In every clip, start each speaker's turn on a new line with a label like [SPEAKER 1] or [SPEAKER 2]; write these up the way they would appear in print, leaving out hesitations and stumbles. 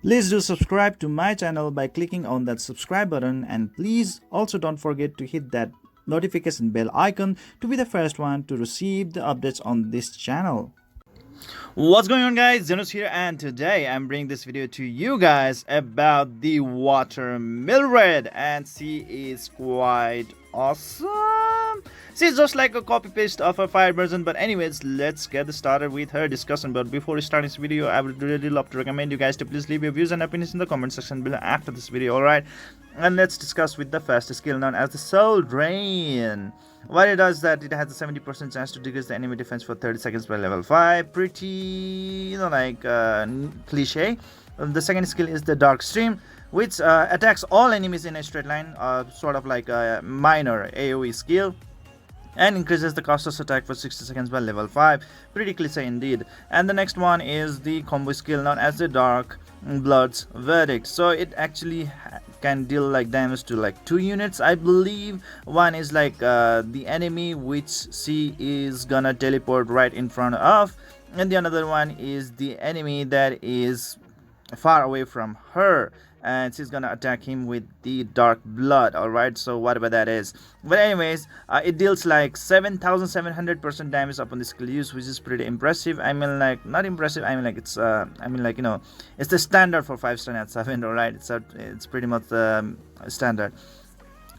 [SPEAKER 1] Please do subscribe to my channel by clicking on that subscribe button, and please also don't forget to hit that notification bell icon to be the first one to receive the updates on this channel. What's going on, guys? Zennosh here, and today I'm bringing this video to you guys about the water Mildred, and she is quite awesome. She's just like a copy paste of a fire version, but anyways, let's get started with her discussion. But before starting this video, I would really love to recommend you guys to please leave your views and opinions in the comment section below after this video. Alright, and let's discuss with the first skill known as the Soul Drain. What it does is that it has a 70% chance to decrease the enemy defense for 30 seconds by level 5. Pretty, cliche. The second skill is the Dark Stream, which attacks all enemies in a straight line, sort of like a minor AoE skill, and increases the cost of attack for 60 seconds by level 5. Pretty cliche indeed. And the next one is the combo skill known as the Dark Blood's Verdict. So it actually can deal like damage to like 2 units, I believe. One is like the enemy which she is gonna teleport right in front of, and the another one is the enemy that is far away from her, and she's gonna attack him with the Dark Blood. Alright, so whatever that is, but anyways, it deals like 7700% damage upon the skill use, which is pretty impressive. I mean, like, not impressive, I mean like it's it's the standard for 5-star Nat 7. Alright, it's pretty much standard.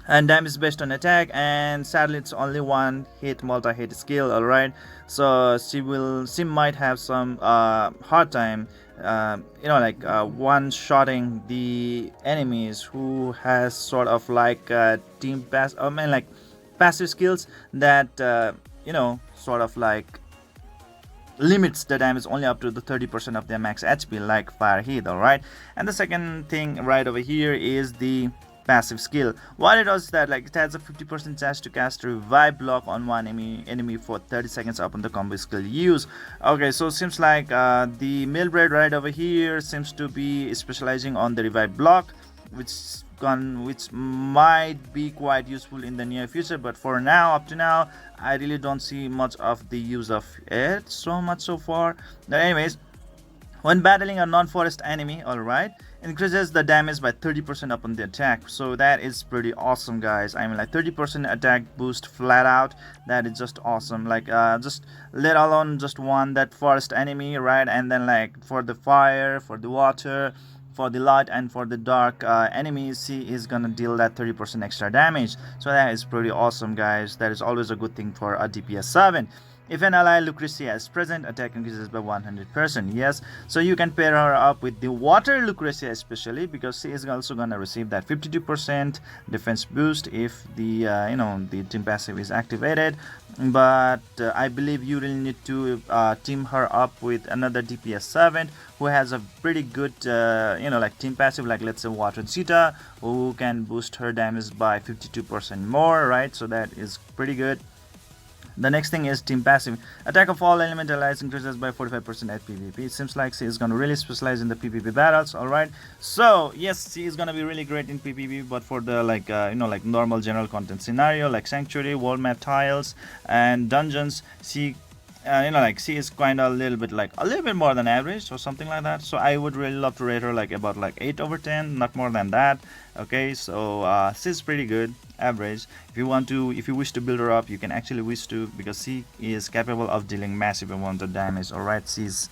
[SPEAKER 1] And damage based on attack, and sadly it's only one hit multi-hit skill. Alright, so she might have some hard time one-shotting the enemies who has sort of like team pass, passive skills that sort of like limits the damage only up to the 30% of their max HP, like Fire Heat. Alright, and the second thing right over here is the passive skill. What it does is that it has a 50% chance to cast a revive block on one enemy for 30 seconds upon the combo skill use. Okay, so it seems like the Mildred right over here seems to be specializing on the revive block, which might be quite useful in the near future, but for now, up to now, I really don't see much of the use of it so much so far. But anyways, when battling a non-forest enemy, alright, increases the damage by 30% upon the attack. So that is pretty awesome, guys. I mean, like 30% attack boost flat out. That is just awesome. Like just let alone just one that forest enemy, right? And then like for the fire, for the water, for the light, and for the dark enemies, she is gonna deal that 30% extra damage. So that is pretty awesome, guys. That is always a good thing for a DPS 7. If an ally Lucretia is present, attack increases by 100%. Yes, so you can pair her up with the water Lucretia, especially because she is also gonna receive that 52% defense boost if the the team passive is activated. But I believe you will need to team her up with another DPS 7 who has a pretty good team passive, like let's say Water Cheetah, who can boost her damage by 52% more, right? So that is pretty good. The next thing is team passive. Attack of all elemental allies increases by 45% at PvP. It seems like she is going to really specialize in the PvP battles. Alright, so yes, she is going to be really great in PvP, but for the normal general content scenario like Sanctuary, World Map Tiles, and Dungeons, she she is kind of a little bit more than average or something like that. So I would really love to rate her about 8 over 10, not more than that. Okay, so she's pretty good, average. If you wish to build her up, you can actually wish to, because she is capable of dealing massive amount of damage. Alright, she's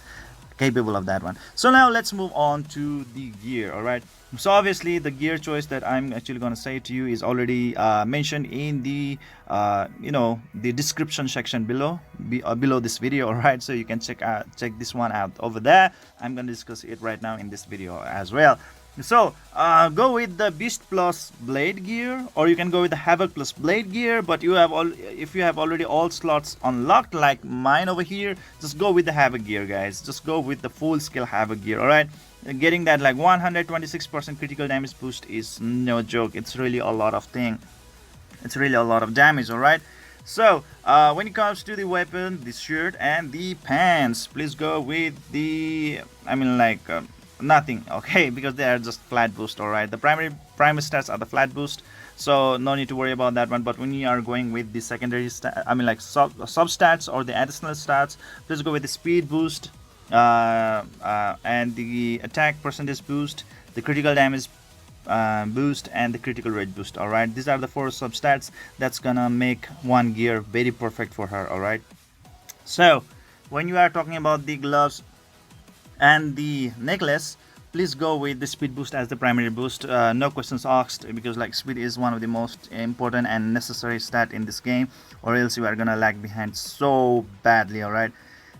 [SPEAKER 1] capable of that one. So now let's move on to the gear. Alright, so obviously the gear choice that I'm actually going to say to you is already mentioned in the the description section below this video. Alright, so you can check this one out over there. I'm going to discuss it right now in this video as well. So go with the Beast plus Blade gear, or you can go with the Havoc plus Blade gear. But if you have already all slots unlocked like mine over here, just go with the Havoc gear, guys. Just go with the full scale Havoc gear. Alright, getting that 126% critical damage boost is no joke. It's really a lot of it's really a lot of damage. Alright, so when it comes to the weapon, the shirt, and the pants, please go with the nothing, okay, because they are just flat boost. Alright, the primary stats are the flat boost, so no need to worry about that one. But when you are going with the secondary sub stats or the additional stats, please go with the speed boost, and the attack percentage boost, the critical damage boost, and the critical rate boost. All right, these are the 4 substats that's gonna make one gear very perfect for her. All right, so when you are talking about the gloves and the necklace, please go with the speed boost as the primary boost. No questions asked, because like speed is one of the most important and necessary stat in this game, or else you are gonna lag behind so badly. All right,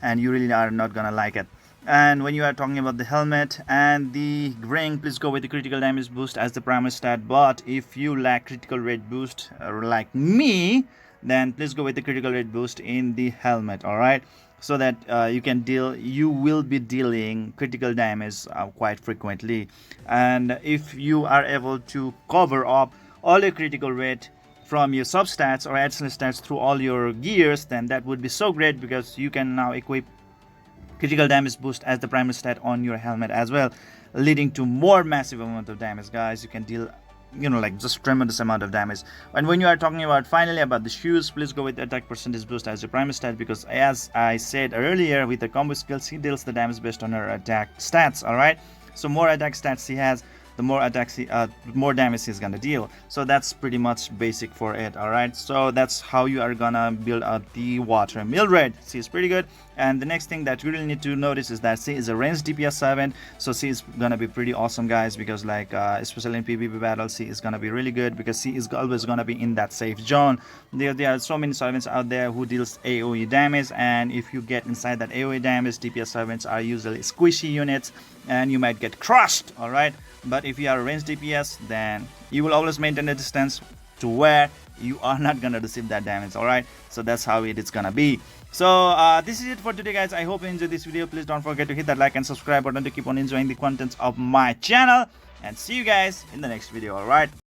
[SPEAKER 1] and you really are not gonna like it. And when you are talking about the helmet and the ring, please go with the critical damage boost as the primary stat. But if you lack critical rate boost, like me, then please go with the critical rate boost in the helmet. All right, so that you will be dealing critical damage quite frequently. And if you are able to cover up all your critical rate from your substats or additional stats through all your gears, then that would be so great, because you can now equip critical damage boost as the primary stat on your helmet as well, leading to more massive amount of damage. Guys, you can deal like just tremendous amount of damage. And when you are talking about finally about the shoes, please go with the attack percentage boost as your primary stat, because as I said earlier, with the combo skills he deals the damage based on her attack stats. All right, so more attack stats he has, the more damage he's gonna deal. So that's pretty much basic for it. All right, so that's how you are gonna build out the water Mildred. She is pretty good. And the next thing that you really need to notice is that she is a ranged DPS 7, so she is gonna be pretty awesome, guys, because like especially in PvP battles, she is gonna be really good, because she is always gonna be in that safe zone. There are so many servants out there who deals AoE damage, and if you get inside that AoE damage, DPS servants are usually squishy units and you might get crushed. All right, but if you are a ranged DPS, then you will always maintain a distance to where you are not gonna receive that damage. All right, so that's how it is gonna be. So this is it for today, guys. I hope you enjoyed this video. Please don't forget to hit that like and subscribe button to keep on enjoying the contents of my channel, and see you guys in the next video. All right.